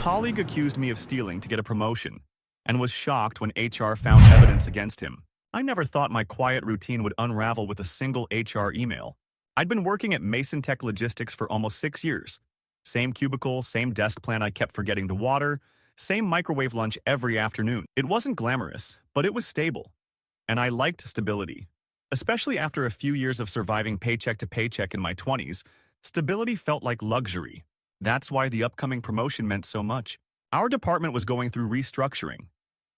colleague accused me of stealing to get a promotion and was shocked when HR found evidence against him. I never thought my quiet routine would unravel with a single HR email. I'd been working at Mason Tech Logistics for almost 6 years. Same cubicle, same desk plan I kept forgetting to water, same microwave lunch every afternoon. It wasn't glamorous, but it was stable. And I liked stability. Especially after a few years of surviving paycheck to paycheck in my 20s, stability felt like luxury. That's why the upcoming promotion meant so much. Our department was going through restructuring.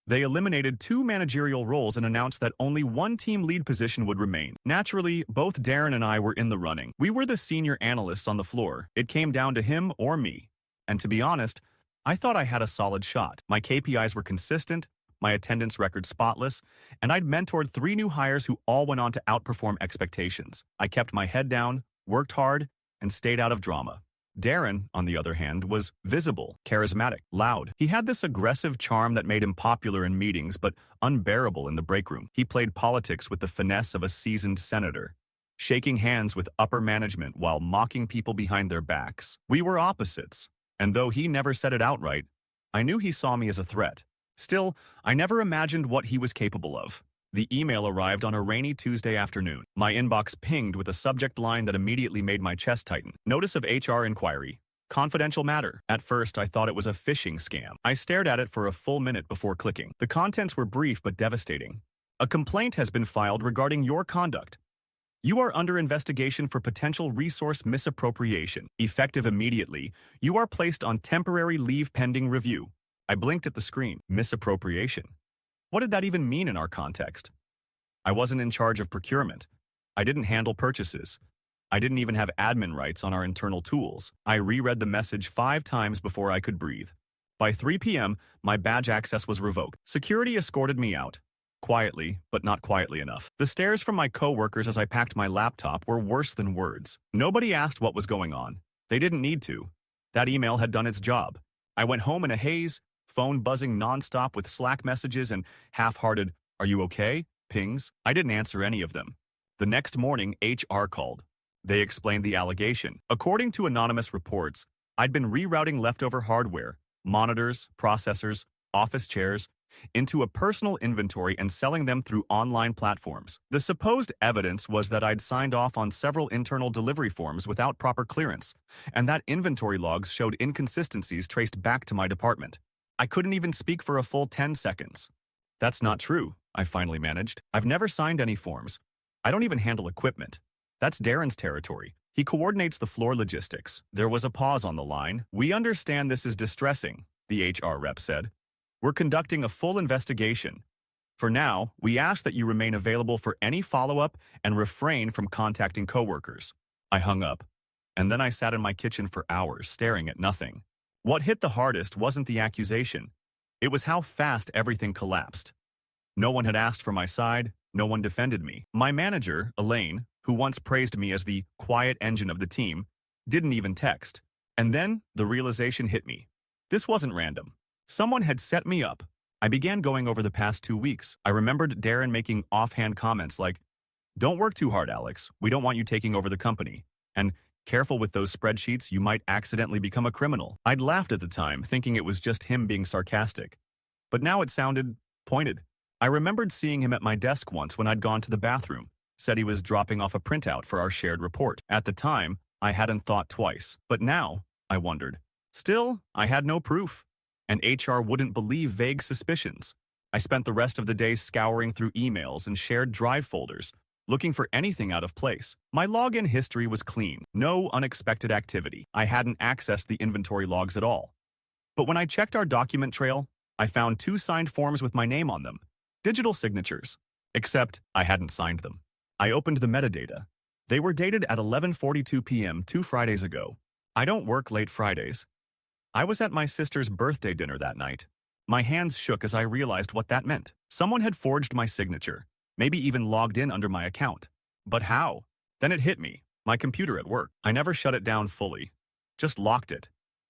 They eliminated 2 managerial roles and announced that only 1 team lead position would remain. Naturally, both Darren and I were in the running. We were the senior analysts on the floor. It came down to him or me. And to be honest, I thought I had a solid shot. My KPIs were consistent, my attendance record spotless, and I'd mentored 3 new hires who all went on to outperform expectations. I kept my head down, worked hard, and stayed out of drama. Darren, on the other hand, was visible, charismatic, loud. He had this aggressive charm that made him popular in meetings but unbearable in the break room. He played politics with the finesse of a seasoned senator, shaking hands with upper management while mocking people behind their backs. We were opposites, and though he never said it outright, I knew he saw me as a threat. Still, I never imagined what he was capable of. The email arrived on a rainy Tuesday afternoon. My inbox pinged with a subject line that immediately made my chest tighten. Notice of HR inquiry. Confidential matter. At first, I thought it was a phishing scam. I stared at it for a full minute before clicking. The contents were brief but devastating. A complaint has been filed regarding your conduct. You are under investigation for potential resource misappropriation. Effective immediately, you are placed on temporary leave pending review. I blinked at the screen. Misappropriation. What did that even mean in our context? I wasn't in charge of procurement. I didn't handle purchases. I didn't even have admin rights on our internal tools. I reread the message 5 times before I could breathe. By 3 p.m., my badge access was revoked. Security escorted me out. Quietly, but not quietly enough. The stares from my coworkers as I packed my laptop were worse than words. Nobody asked what was going on. They didn't need to. That email had done its job. I went home in a haze, phone buzzing nonstop with Slack messages and half-hearted, "Are you okay?" pings. I didn't answer any of them. The next morning, HR called. They explained the allegation. According to anonymous reports, I'd been rerouting leftover hardware, monitors, processors, office chairs, into a personal inventory and selling them through online platforms. The supposed evidence was that I'd signed off on several internal delivery forms without proper clearance, and that inventory logs showed inconsistencies traced back to my department. I couldn't even speak for a full 10 seconds. That's not true, I finally managed. I've never signed any forms. I don't even handle equipment. That's Darren's territory. He coordinates the floor logistics. There was a pause on the line. We understand this is distressing, the HR rep said. We're conducting a full investigation. For now, we ask that you remain available for any follow-up and refrain from contacting coworkers. I hung up, and then I sat in my kitchen for hours staring at nothing. What hit the hardest wasn't the accusation. It was how fast everything collapsed. No one had asked for my side. No one defended me. My manager, Elaine, who once praised me as the quiet engine of the team, didn't even text. And then the realization hit me. This wasn't random. Someone had set me up. I began going over the past 2 weeks. I remembered Darren making offhand comments like, "Don't work too hard, Alex. We don't want you taking over the company." And "Careful with those spreadsheets, you might accidentally become a criminal." I'd laughed at the time, thinking it was just him being sarcastic. But now it sounded pointed. I remembered seeing him at my desk once when I'd gone to the bathroom, said he was dropping off a printout for our shared report. At the time, I hadn't thought twice. But now, I wondered. Still, I had no proof. And HR wouldn't believe vague suspicions. I spent the rest of the day scouring through emails and shared drive folders, looking for anything out of place. My login history was clean, no unexpected activity. I hadn't accessed the inventory logs at all. But when I checked our document trail, I found 2 signed forms with my name on them, digital signatures, except I hadn't signed them. I opened the metadata. They were dated at 11:42 p.m. 2 Fridays ago. I don't work late Fridays. I was at my sister's birthday dinner that night. My hands shook as I realized what that meant. Someone had forged my signature, maybe even logged in under my account. But how? Then it hit me. My computer at work. I never shut it down fully. Just locked it.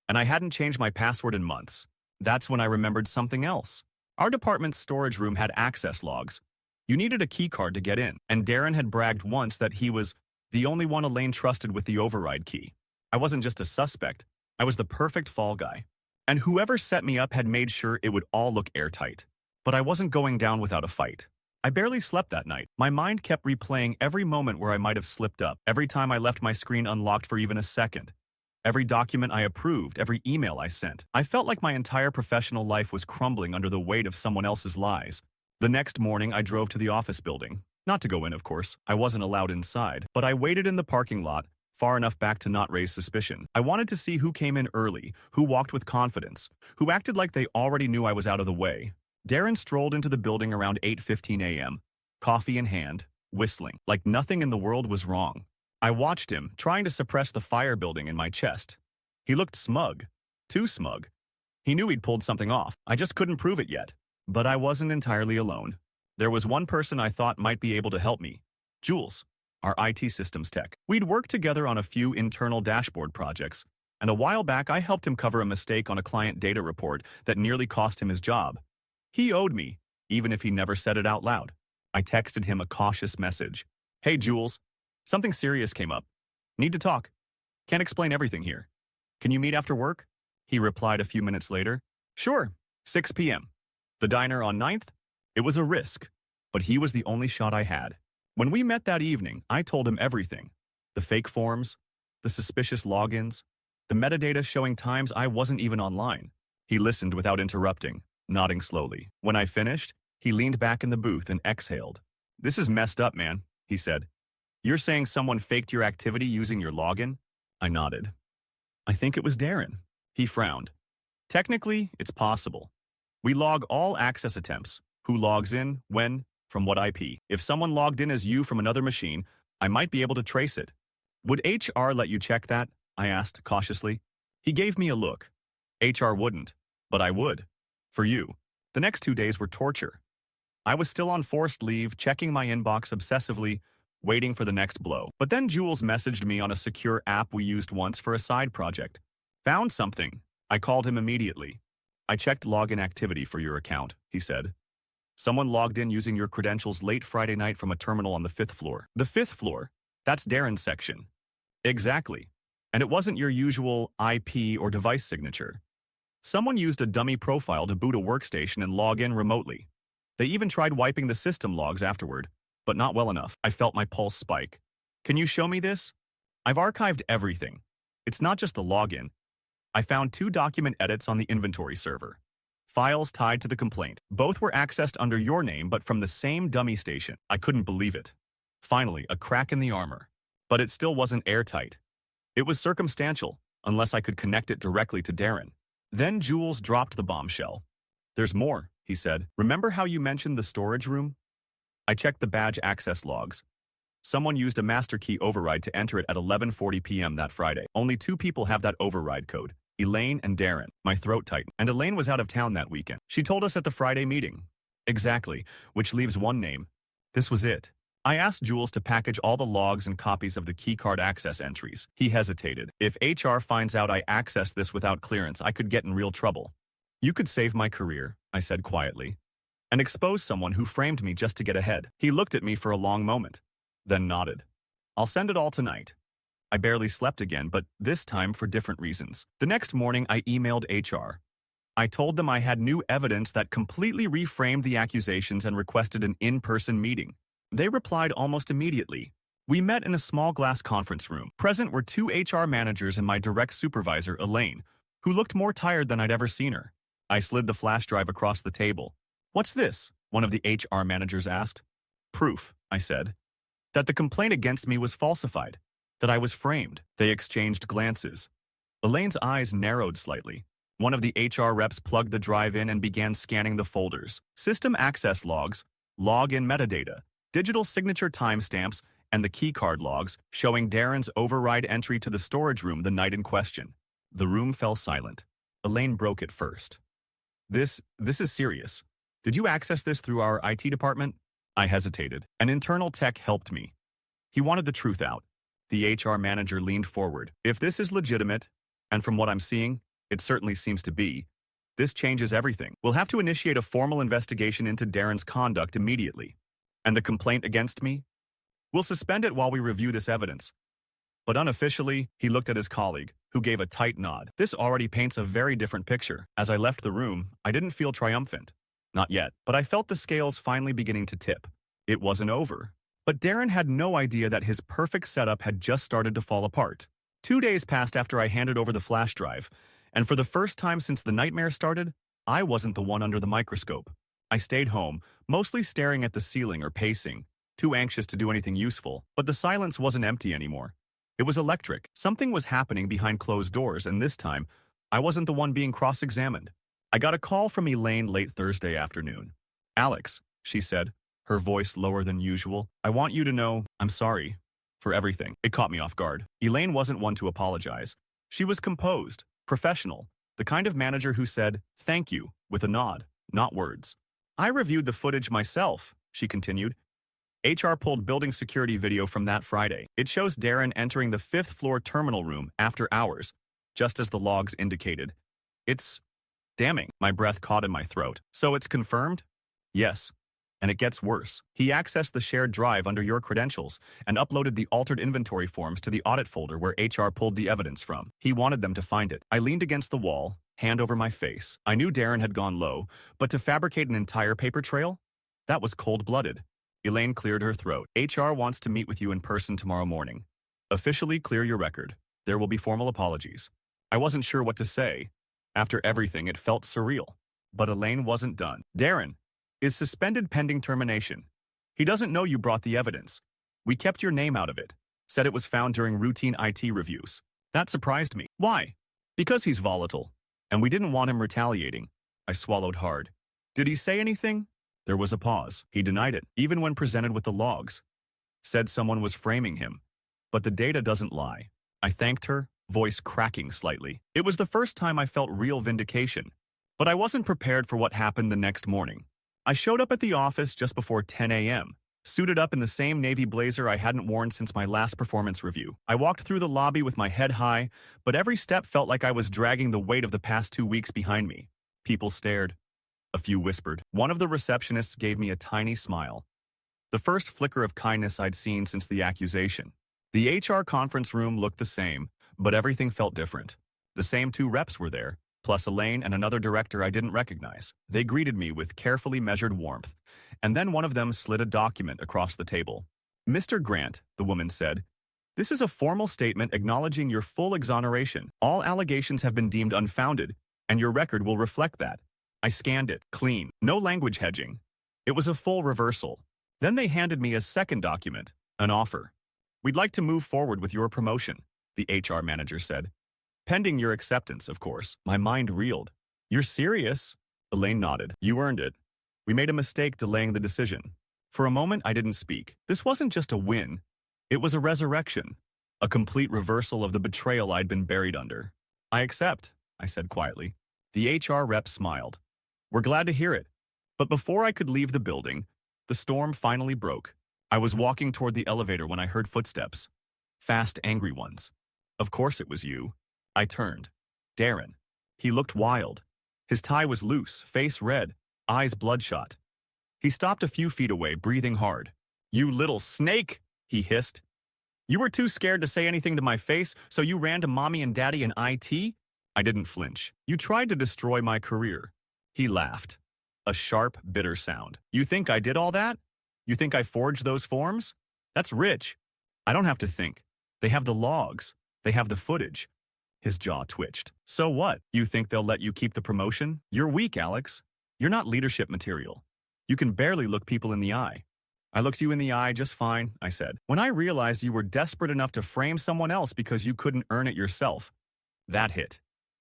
And I hadn't changed my password in months. That's when I remembered something else. Our department's storage room had access logs. You needed a key card to get in, and Darren had bragged once that he was the only one Elaine trusted with the override key. I wasn't just a suspect. I was the perfect fall guy. And whoever set me up had made sure it would all look airtight. But I wasn't going down without a fight. I barely slept that night. My mind kept replaying every moment where I might have slipped up, every time I left my screen unlocked for even a second. Every document I approved, every email I sent. I felt like my entire professional life was crumbling under the weight of someone else's lies. The next morning, I drove to the office building. Not to go in, of course. I wasn't allowed inside. But I waited in the parking lot, far enough back to not raise suspicion. I wanted to see who came in early, who walked with confidence, who acted like they already knew I was out of the way. Darren strolled into the building around 8:15 a.m., coffee in hand, whistling, like nothing in the world was wrong. I watched him, trying to suppress the fire building in my chest. He looked smug. Too smug. He knew he'd pulled something off. I just couldn't prove it yet. But I wasn't entirely alone. There was one person I thought might be able to help me. Jules, our IT systems tech. We'd worked together on a few internal dashboard projects, and a while back I helped him cover a mistake on a client data report that nearly cost him his job. He owed me, even if he never said it out loud. I texted him a cautious message. Hey, Jules. Something serious came up. Need to talk. Can't explain everything here. Can you meet after work? He replied a few minutes later. Sure, 6 p.m. The diner on 9th? It was a risk, but he was the only shot I had. When we met that evening, I told him everything. The fake forms, the suspicious logins, the metadata showing times I wasn't even online. He listened without interrupting, nodding slowly. When I finished, he leaned back in the booth and exhaled. This is messed up, man, he said. You're saying someone faked your activity using your login? I nodded. I think it was Darren. He frowned. Technically, it's possible. We log all access attempts. Who logs in, when, from what IP. If someone logged in as you from another machine, I might be able to trace it. Would HR let you check that? I asked cautiously. He gave me a look. HR wouldn't, but I would. For you. The next 2 days were torture. I was still on forced leave, checking my inbox obsessively, waiting for the next blow. But then Jules messaged me on a secure app we used once for a side project. Found something. I called him immediately. I checked login activity for your account, he said. Someone logged in using your credentials late Friday night from a terminal on the 5th floor. The 5th floor? That's Darren's section. Exactly. And it wasn't your usual IP or device signature. Someone used a dummy profile to boot a workstation and log in remotely. They even tried wiping the system logs afterward, but not well enough. I felt my pulse spike. Can you show me this? I've archived everything. It's not just the login. I found 2 document edits on the inventory server. Files tied to the complaint. Both were accessed under your name, but from the same dummy station. I couldn't believe it. Finally, a crack in the armor. But it still wasn't airtight. It was circumstantial, unless I could connect it directly to Darren. Then Jules dropped the bombshell. There's more, he said. Remember how you mentioned the storage room? I checked the badge access logs. Someone used a master key override to enter it at 11:40 p.m. that Friday. Only 2 people have that override code. Elaine and Darren. My throat tightened. And Elaine was out of town that weekend. She told us at the Friday meeting. Exactly, which leaves one name. This was it. I asked Jules to package all the logs and copies of the keycard access entries. He hesitated. If HR finds out I accessed this without clearance, I could get in real trouble. You could save my career, I said quietly, and expose someone who framed me just to get ahead. He looked at me for a long moment, then nodded. I'll send it all tonight. I barely slept again, but this time for different reasons. The next morning, I emailed HR. I told them I had new evidence that completely reframed the accusations and requested an in-person meeting. They replied almost immediately. We met in a small glass conference room. Present were 2 HR managers and my direct supervisor, Elaine, who looked more tired than I'd ever seen her. I slid the flash drive across the table. What's this? One of the HR managers asked. Proof, I said, that the complaint against me was falsified, that I was framed. They exchanged glances. Elaine's eyes narrowed slightly. One of the HR reps plugged the drive in and began scanning the folders. System access logs, login metadata, digital signature timestamps, and the keycard logs showing Darren's override entry to the storage room the night in question. The room fell silent. Elaine broke it first. This is serious. Did you access this through our IT department? I hesitated. An internal tech helped me. He wanted the truth out. The HR manager leaned forward. If this is legitimate, and from what I'm seeing, it certainly seems to be, this changes everything. We'll have to initiate a formal investigation into Darren's conduct immediately. And the complaint against me? We'll suspend it while we review this evidence. But unofficially, he looked at his colleague, who gave a tight nod. This already paints a very different picture. As I left the room, I didn't feel triumphant. Not yet, but I felt the scales finally beginning to tip. It wasn't over. But Darren had no idea that his perfect setup had just started to fall apart. 2 days passed after I handed over the flash drive, and for the first time since the nightmare started, I wasn't the one under the microscope. I stayed home, mostly staring at the ceiling or pacing, too anxious to do anything useful, but the silence wasn't empty anymore. It was electric. Something was happening behind closed doors, and this time, I wasn't the one being cross-examined. I got a call from Elaine late Thursday afternoon. "Alex," she said, her voice lower than usual, "I want you to know I'm sorry for everything." It caught me off guard. Elaine wasn't one to apologize. She was composed, professional, the kind of manager who said, "Thank you," with a nod, not words. "I reviewed the footage myself," she continued. HR pulled building security video from that Friday. It shows Darren entering the 5th floor terminal room after hours, just as the logs indicated. It's damning. My breath caught in my throat. "So it's confirmed?" "Yes. And it gets worse. He accessed the shared drive under your credentials and uploaded the altered inventory forms to the audit folder where HR pulled the evidence from. He wanted them to find it." I leaned against the wall, hand over my face. I knew Darren had gone low, but to fabricate an entire paper trail? That was cold-blooded. Elaine cleared her throat. "HR wants to meet with you in person tomorrow morning. Officially clear your record. There will be formal apologies." I wasn't sure what to say. After everything, it felt surreal. But Elaine wasn't done. "Darren is suspended pending termination. He doesn't know you brought the evidence. We kept your name out of it. Said it was found during routine IT reviews. That surprised me." "Why?" "Because he's volatile. And we didn't want him retaliating." I swallowed hard. "Did he say anything?" There was a pause. "He denied it, even when presented with the logs. Said someone was framing him. But the data doesn't lie." I thanked her, voice cracking slightly. It was the first time I felt real vindication. But I wasn't prepared for what happened the next morning. I showed up at the office just before 10 a.m., suited up in the same navy blazer I hadn't worn since my last performance review. I walked through the lobby with my head high, but every step felt like I was dragging the weight of the past 2 weeks behind me. People stared. A few whispered. One of the receptionists gave me a tiny smile. The first flicker of kindness I'd seen since the accusation. The HR conference room looked the same, but everything felt different. The same 2 reps were there, plus Elaine and another director I didn't recognize. They greeted me with carefully measured warmth, and then one of them slid a document across the table. "Mr. Grant," the woman said, "this is a formal statement acknowledging your full exoneration. All allegations have been deemed unfounded, and your record will reflect that." I scanned it, clean, no language hedging. It was a full reversal. Then they handed me a second document, an offer. "We'd like to move forward with your promotion," the HR manager said. "Pending your acceptance, of course." My mind reeled. "You're serious?" Elaine nodded. "You earned it. We made a mistake delaying the decision." For a moment, I didn't speak. This wasn't just a win. It was a resurrection, a complete reversal of the betrayal I'd been buried under. "I accept," I said quietly. The HR rep smiled. "We're glad to hear it." But before I could leave the building, the storm finally broke. I was walking toward the elevator when I heard footsteps. Fast, angry ones. "Of course it was you." I turned. Darren. He looked wild. His tie was loose, face red, eyes bloodshot. He stopped a few feet away, breathing hard. "You little snake!" he hissed. "You were too scared to say anything to my face, so you ran to mommy and daddy in IT?" I didn't flinch. "You tried to destroy my career." He laughed. A sharp, bitter sound. "You think I did all that? You think I forged those forms? That's rich. I don't have to think. They have the logs. They have the footage." His jaw twitched. "So what? You think they'll let you keep the promotion? You're weak, Alex. You're not leadership material. You can barely look people in the eye." "I looked you in the eye just fine," I said. "When I realized you were desperate enough to frame someone else because you couldn't earn it yourself." That hit.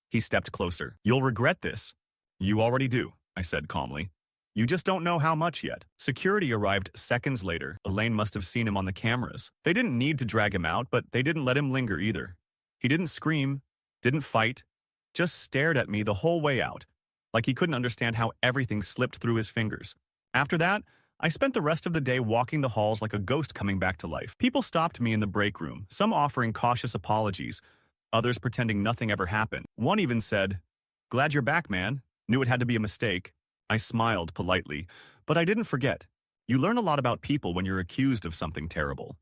He stepped closer. "You'll regret this." "You already do," I said calmly. "You just don't know how much yet." Security arrived seconds later. Elaine must have seen him on the cameras. They didn't need to drag him out, but they didn't let him linger either. He didn't scream, didn't fight, just stared at me the whole way out, like he couldn't understand how everything slipped through his fingers. After that, I spent the rest of the day walking the halls like a ghost coming back to life. People stopped me in the break room, some offering cautious apologies, others pretending nothing ever happened. One even said, "Glad you're back, man. Knew it had to be a mistake." I smiled politely, but I didn't forget. You learn a lot about people when you're accused of something terrible.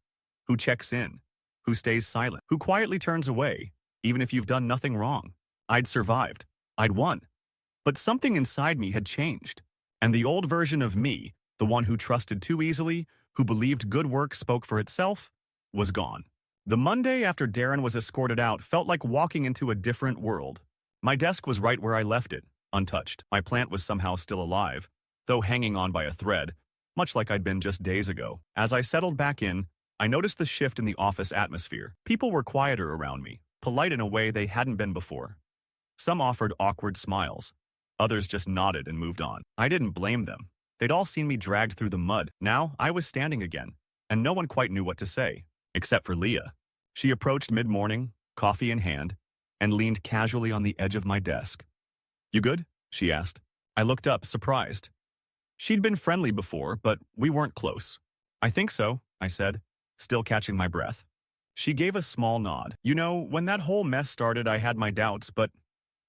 Who checks in? who stays silent, who quietly turns away, even if you've done nothing wrong. I'd survived. I'd won. But something inside me had changed. And the old version of me, the one who trusted too easily, who believed good work spoke for itself, was gone. The Monday after Darren was escorted out felt like walking into a different world. My desk was right where I left it, untouched. My plant was somehow still alive, though hanging on by a thread, much like I'd been just days ago. As I settled back in, I noticed the shift in the office atmosphere. People were quieter around me, polite in a way they hadn't been before. Some offered awkward smiles. Others just nodded and moved on. I didn't blame them. They'd all seen me dragged through the mud. Now I was standing again, and no one quite knew what to say, except for Leah. She approached mid-morning, coffee in hand, and leaned casually on the edge of my desk. "You good?" she asked. I looked up, surprised. She'd been friendly before, but we weren't close. "I think so," I said, still catching my breath. She gave a small nod. "You know, when that whole mess started, I had my doubts, but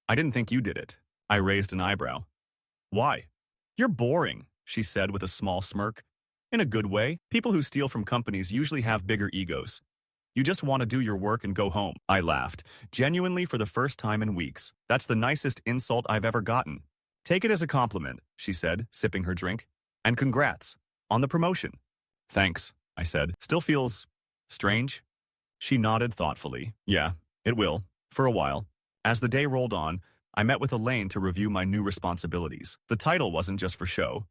I didn't think you did it." I raised an eyebrow. "Why?" "You're boring," she said with a small smirk. "In a good way. People who steal from companies usually have bigger egos. You just want to do your work and go home." I laughed, genuinely for the first time in weeks. "That's the nicest insult I've ever gotten." "Take it as a compliment," she said, sipping her drink. "And congrats on the promotion." "Thanks," I said. "Still feels strange?" She nodded thoughtfully. "Yeah, it will, for a while." As the day rolled on, I met with Elaine to review my new responsibilities. The title wasn't just for show.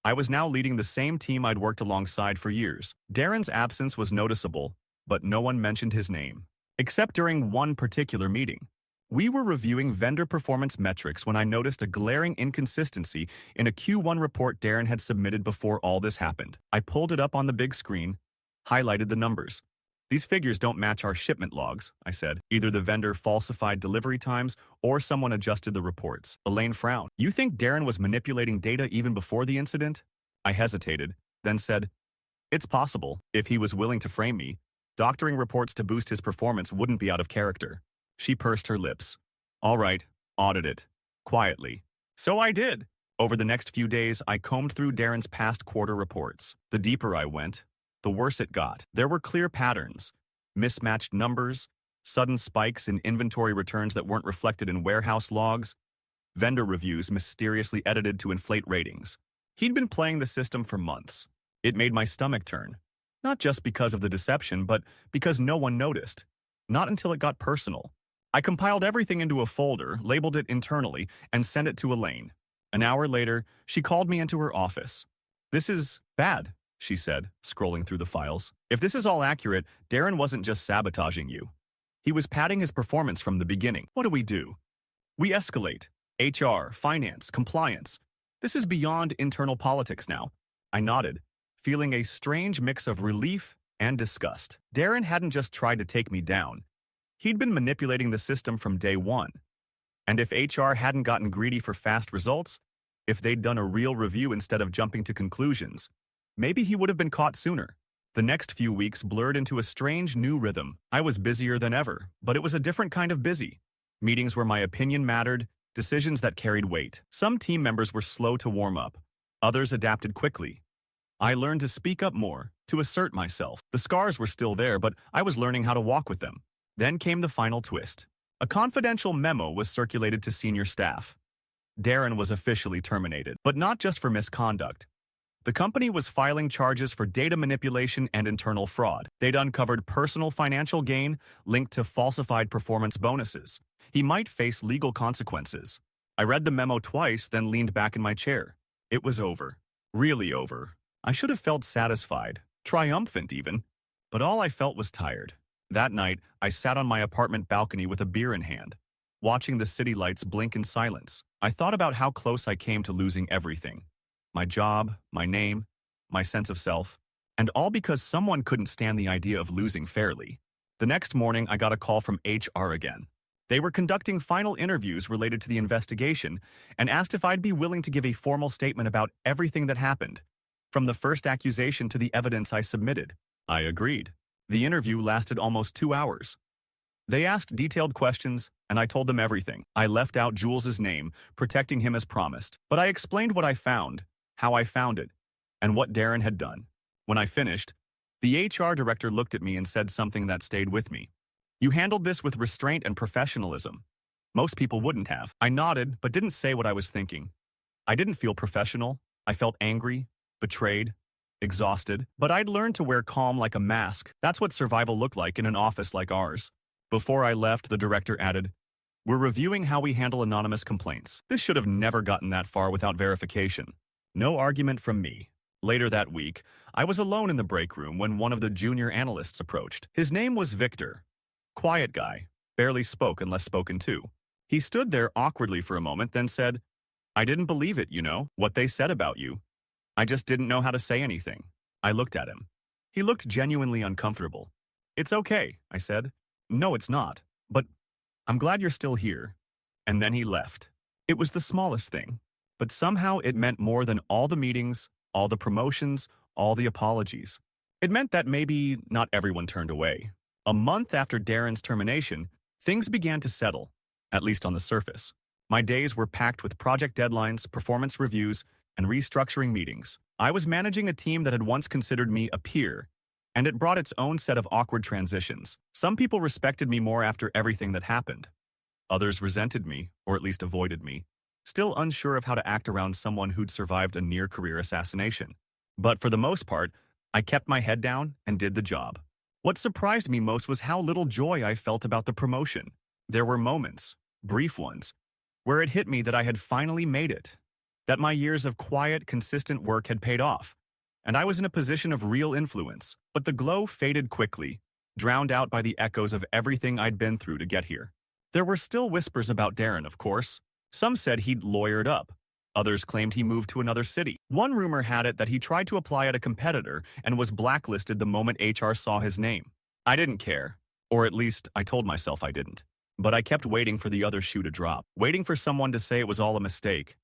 I was now leading the same team I'd worked alongside for years. Darren's absence was noticeable, but no one mentioned his name, except during one particular meeting. We were reviewing vendor performance metrics when I noticed a glaring inconsistency in a Q1 report Darren had submitted before all this happened. I pulled it up on the big screen, highlighted the numbers. "These figures don't match our shipment logs," I said. Either the vendor falsified delivery times or someone adjusted the reports. Elaine frowned. "You think Darren was manipulating data even before the incident?" I hesitated, then said, "It's possible. If he was willing to frame me, doctoring reports to boost his performance wouldn't be out of character." She pursed her lips. "All right, audit it." Quietly. So I did. Over the next few days, I combed through Darren's past quarter reports. The deeper I went, the worse it got. There were clear patterns, mismatched numbers, sudden spikes in inventory returns that weren't reflected in warehouse logs, vendor reviews mysteriously edited to inflate ratings. He'd been playing the system for months. It made my stomach turn. Not just because of the deception, but because no one noticed. Not until it got personal. I compiled everything into a folder, labeled it internally, and sent it to Elaine. An hour later, she called me into her office. "This is bad," she said, scrolling through the files. "If this is all accurate, Darren wasn't just sabotaging you. He was padding his performance from the beginning. What do? We escalate. HR, finance, compliance. This is beyond internal politics now." I nodded, feeling a strange mix of relief and disgust. Darren hadn't just tried to take me down. He'd been manipulating the system from day one. And if HR hadn't gotten greedy for fast results, if they'd done a real review instead of jumping to conclusions, maybe he would have been caught sooner. The next few weeks blurred into a strange new rhythm. I was busier than ever, but it was a different kind of busy. Meetings where my opinion mattered, decisions that carried weight. Some team members were slow to warm up. Others adapted quickly. I learned to speak up more, to assert myself. The scars were still there, but I was learning how to walk with them. Then came the final twist. A confidential memo was circulated to senior staff. Darren was officially terminated, but not just for misconduct. The company was filing charges for data manipulation and internal fraud. They'd uncovered personal financial gain linked to falsified performance bonuses. He might face legal consequences. I read the memo twice, then leaned back in my chair. It was over. Really over. I should have felt satisfied, triumphant even, but all I felt was tired. That night, I sat on my apartment balcony with a beer in hand, watching the city lights blink in silence. I thought about how close I came to losing everything. My job, my name, my sense of self, and all because someone couldn't stand the idea of losing fairly. The next morning, I got a call from HR again. They were conducting final interviews related to the investigation and asked if I'd be willing to give a formal statement about everything that happened, from the first accusation to the evidence I submitted. I agreed. The interview lasted almost 2 hours. They asked detailed questions, and I told them everything. I left out Jules's name, protecting him as promised, but I explained what I found, how I found it, and what Darren had done. When I finished, The HR director looked at me and said something that stayed with me. You handled this with restraint and professionalism. Most people wouldn't have. I nodded, but didn't say what I was thinking. I didn't feel professional. I felt angry, betrayed, exhausted, but I'd learned to wear calm like a mask. That's what survival looked like in an office like ours. Before I left, the director added, "We're reviewing how we handle anonymous complaints." This should have never gotten that far without verification. No argument from me. Later that week, I was alone in the break room when one of the junior analysts approached. His name was Victor. Quiet guy, barely spoke unless spoken to. He stood there awkwardly for a moment, then said, "I didn't believe it, what they said about you. I just didn't know how to say anything." I looked at him. He looked genuinely uncomfortable. "It's okay," I said. "No, it's not. But I'm glad you're still here." And then he left. It was the smallest thing, but somehow it meant more than all the meetings, all the promotions, all the apologies. It meant that maybe not everyone turned away. A month after Darren's termination, things began to settle, at least on the surface. My days were packed with project deadlines, performance reviews, and restructuring meetings. I was managing a team that had once considered me a peer, and it brought its own set of awkward transitions. Some people respected me more after everything that happened. Others resented me, or at least avoided me, still unsure of how to act around someone who'd survived a near-career assassination. But for the most part, I kept my head down and did the job. What surprised me most was how little joy I felt about the promotion. There were moments, brief ones, where it hit me that I had finally made it, that my years of quiet, consistent work had paid off, and I was in a position of real influence. But the glow faded quickly, drowned out by the echoes of everything I'd been through to get here. There were still whispers about Darren, of course. Some said he'd lawyered up. Others claimed he moved to another city. One rumor had it that he tried to apply at a competitor and was blacklisted the moment HR saw his name. I didn't care, or at least I told myself I didn't. But I kept waiting for the other shoe to drop, waiting for someone to say it was all a mistake,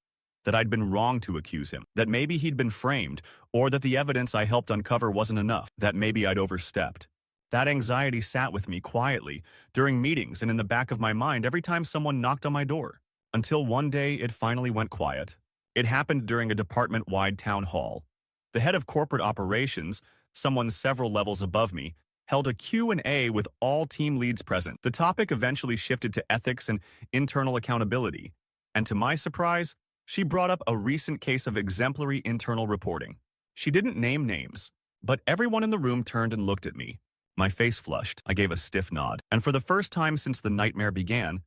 that I'd been wrong to accuse him, that maybe he'd been framed, or that the evidence I helped uncover wasn't enough, that maybe I'd overstepped. That anxiety sat with me quietly, during meetings and in the back of my mind every time someone knocked on my door. Until one day it finally went quiet. It happened during a department-wide town hall. The head of corporate operations, someone several levels above me, held a Q&A with all team leads present. The topic eventually shifted to ethics and internal accountability, and to my surprise, she brought up a recent case of exemplary internal reporting. She didn't name names, but everyone in the room turned and looked at me. My face flushed. I gave a stiff nod, and for the first time since the nightmare began,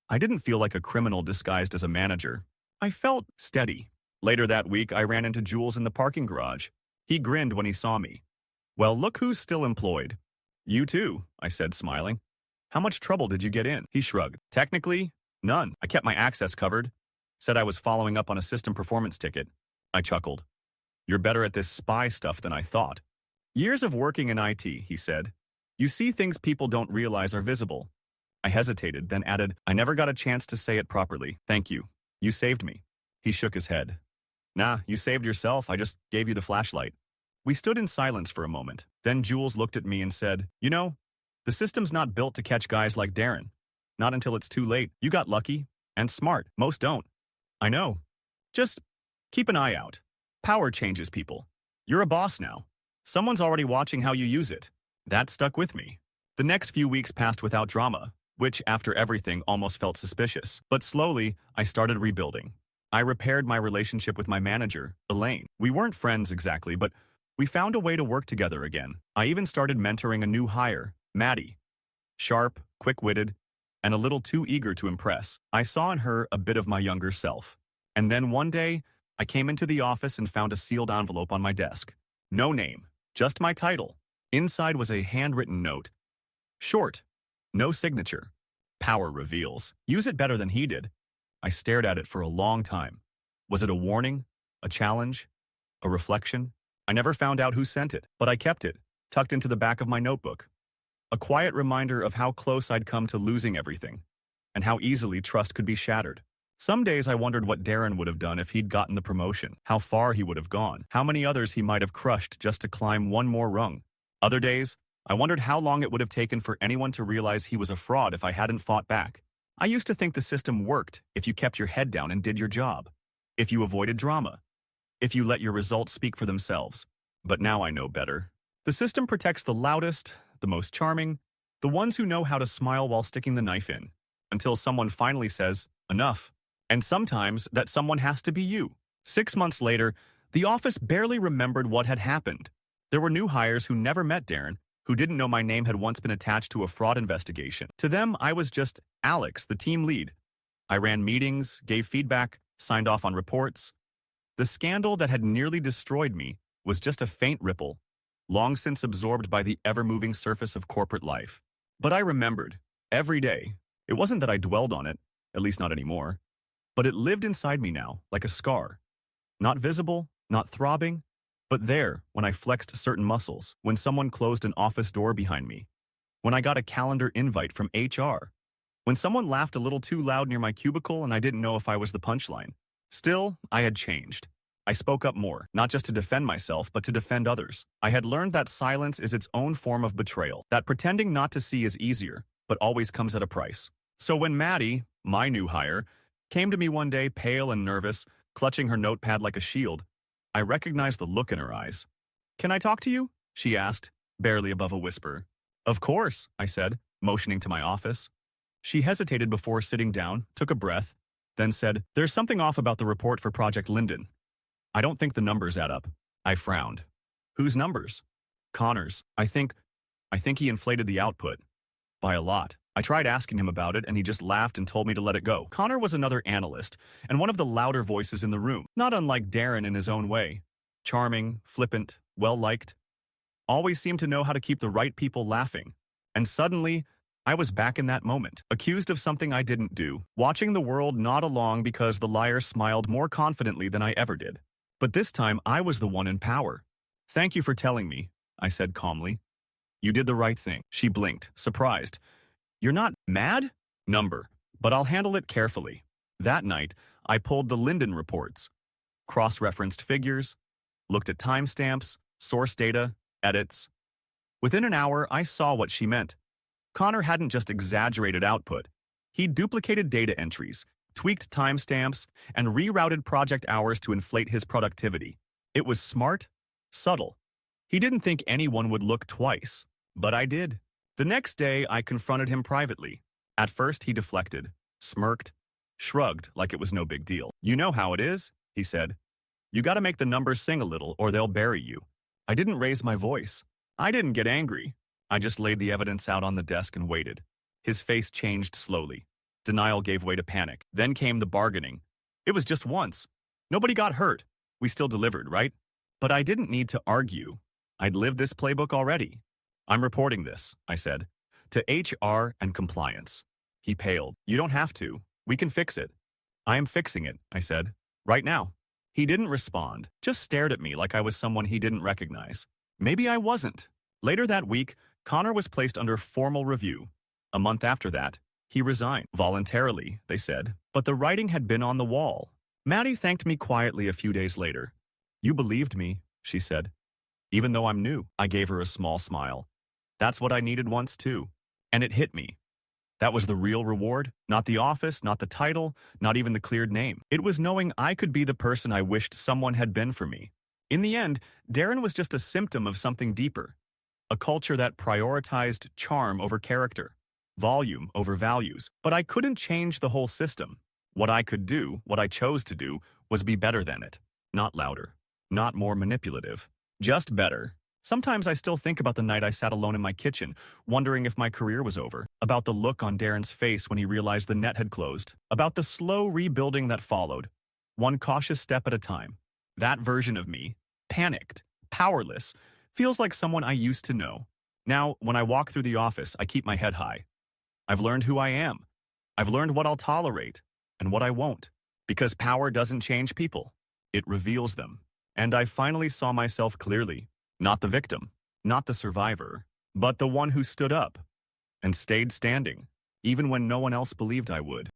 I didn't feel like a criminal disguised as a manager. I felt steady. Later that week, I ran into Jules in the parking garage. He grinned when he saw me. "Well, look who's still employed." "You too," I said, smiling. "How much trouble did you get in?" He shrugged. "Technically, none. I kept my access covered. Said I was following up on a system performance ticket." I chuckled. "You're better at this spy stuff than I thought." "Years of working in IT," he said. "You see things people don't realize are visible." I hesitated, then added, "I never got a chance to say it properly. Thank you. You saved me." He shook his head. "Nah, you saved yourself. I just gave you the flashlight." We stood in silence for a moment. Then Jules looked at me and said, "The system's not built to catch guys like Darren. Not until it's too late. You got lucky. And smart. Most don't." "I know. Just keep an eye out. Power changes people. You're a boss now. Someone's already watching how you use it." That stuck with me. The next few weeks passed without drama, which, after everything, almost felt suspicious. But slowly, I started rebuilding. I repaired my relationship with my manager, Elaine. We weren't friends exactly, but we found a way to work together again. I even started mentoring a new hire, Maddie. Sharp, quick-witted, and a little too eager to impress. I saw in her a bit of my younger self. And then one day, I came into the office and found a sealed envelope on my desk. No name, just my title. Inside was a handwritten note. Short, no signature. "Power reveals. Use it better than he did." I stared at it for a long time. Was it a warning? A challenge? A reflection? I never found out who sent it, but I kept it, tucked into the back of my notebook. A quiet reminder of how close I'd come to losing everything, and how easily trust could be shattered. Some days I wondered what Darren would have done if he'd gotten the promotion, how far he would have gone, how many others he might have crushed just to climb one more rung. Other days, I wondered how long it would have taken for anyone to realize he was a fraud if I hadn't fought back. I used to think the system worked if you kept your head down and did your job, if you avoided drama, if you let your results speak for themselves. But now I know better. The system protects the loudest, the most charming, the ones who know how to smile while sticking the knife in, until someone finally says, enough. And sometimes that someone has to be you. 6 months later, the office barely remembered what had happened. There were new hires who never met Darren, who didn't know my name had once been attached to a fraud investigation. To them, I was just Alex, the team lead. I ran meetings, gave feedback, signed off on reports. The scandal that had nearly destroyed me was just a faint ripple, long since absorbed by the ever-moving surface of corporate life. But I remembered, every day. It wasn't that I dwelled on it, at least not anymore, but it lived inside me now, like a scar. Not visible, not throbbing, but there when I flexed certain muscles, when someone closed an office door behind me, when I got a calendar invite from HR, when someone laughed a little too loud near my cubicle and I didn't know if I was the punchline. Still, I had changed. I spoke up more, not just to defend myself, but to defend others. I had learned that silence is its own form of betrayal, that pretending not to see is easier, but always comes at a price. So when Maddie, my new hire, came to me one day pale and nervous, clutching her notepad like a shield, I recognized the look in her eyes. "Can I talk to you?" she asked, barely above a whisper. "Of course," I said, motioning to my office. She hesitated before sitting down, took a breath, then said, "There's something off about the report for Project Linden. I don't think the numbers add up." I frowned. "Whose numbers?" "Connor's. I think he inflated the output. By a lot." I tried asking him about it, and he just laughed and told me to let it go. Connor was another analyst, and one of the louder voices in the room, not unlike Darren in his own way. Charming, flippant, well-liked. Always seemed to know how to keep the right people laughing. And suddenly, I was back in that moment, accused of something I didn't do, watching the world nod along because the liar smiled more confidently than I ever did. But this time, I was the one in power. "Thank you for telling me," I said calmly. "You did the right thing." She blinked, surprised. "You're not mad?" "Number, but I'll handle it carefully." That night, I pulled the Linden reports, cross-referenced figures, looked at timestamps, source data, edits. Within an hour, I saw what she meant. Connor hadn't just exaggerated output. He duplicated data entries, tweaked timestamps, and rerouted project hours to inflate his productivity. It was smart, subtle. He didn't think anyone would look twice, but I did. The next day, I confronted him privately. At first, he deflected, smirked, shrugged like it was no big deal. "You know how it is," he said. "You gotta make the numbers sing a little or they'll bury you." I didn't raise my voice. I didn't get angry. I just laid the evidence out on the desk and waited. His face changed slowly. Denial gave way to panic. Then came the bargaining. It was just once. Nobody got hurt. We still delivered, right? But I didn't need to argue. I'd lived this playbook already. "I'm reporting this," I said, "to HR and compliance." He paled. "You don't have to. We can fix it." "I am fixing it," I said, "right now." He didn't respond, just stared at me like I was someone he didn't recognize. Maybe I wasn't. Later that week, Connor was placed under formal review. A month after that, he resigned. Voluntarily, they said, but the writing had been on the wall. Maddie thanked me quietly a few days later. "You believed me," she said. "Even though I'm new." I gave her a small smile. That's what I needed once too. And it hit me. That was the real reward. Not the office, not the title, not even the cleared name. It was knowing I could be the person I wished someone had been for me. In the end, Darren was just a symptom of something deeper. A culture that prioritized charm over character, volume over values. But I couldn't change the whole system. What I could do, what I chose to do, was be better than it. Not louder. Not more manipulative. Just better. Sometimes I still think about the night I sat alone in my kitchen, wondering if my career was over, about the look on Darren's face when he realized the net had closed, about the slow rebuilding that followed, one cautious step at a time. That version of me, panicked, powerless, feels like someone I used to know. Now, when I walk through the office, I keep my head high. I've learned who I am. I've learned what I'll tolerate and what I won't. Because power doesn't change people. It reveals them. And I finally saw myself clearly. Not the victim, not the survivor, but the one who stood up and stayed standing, even when no one else believed I would.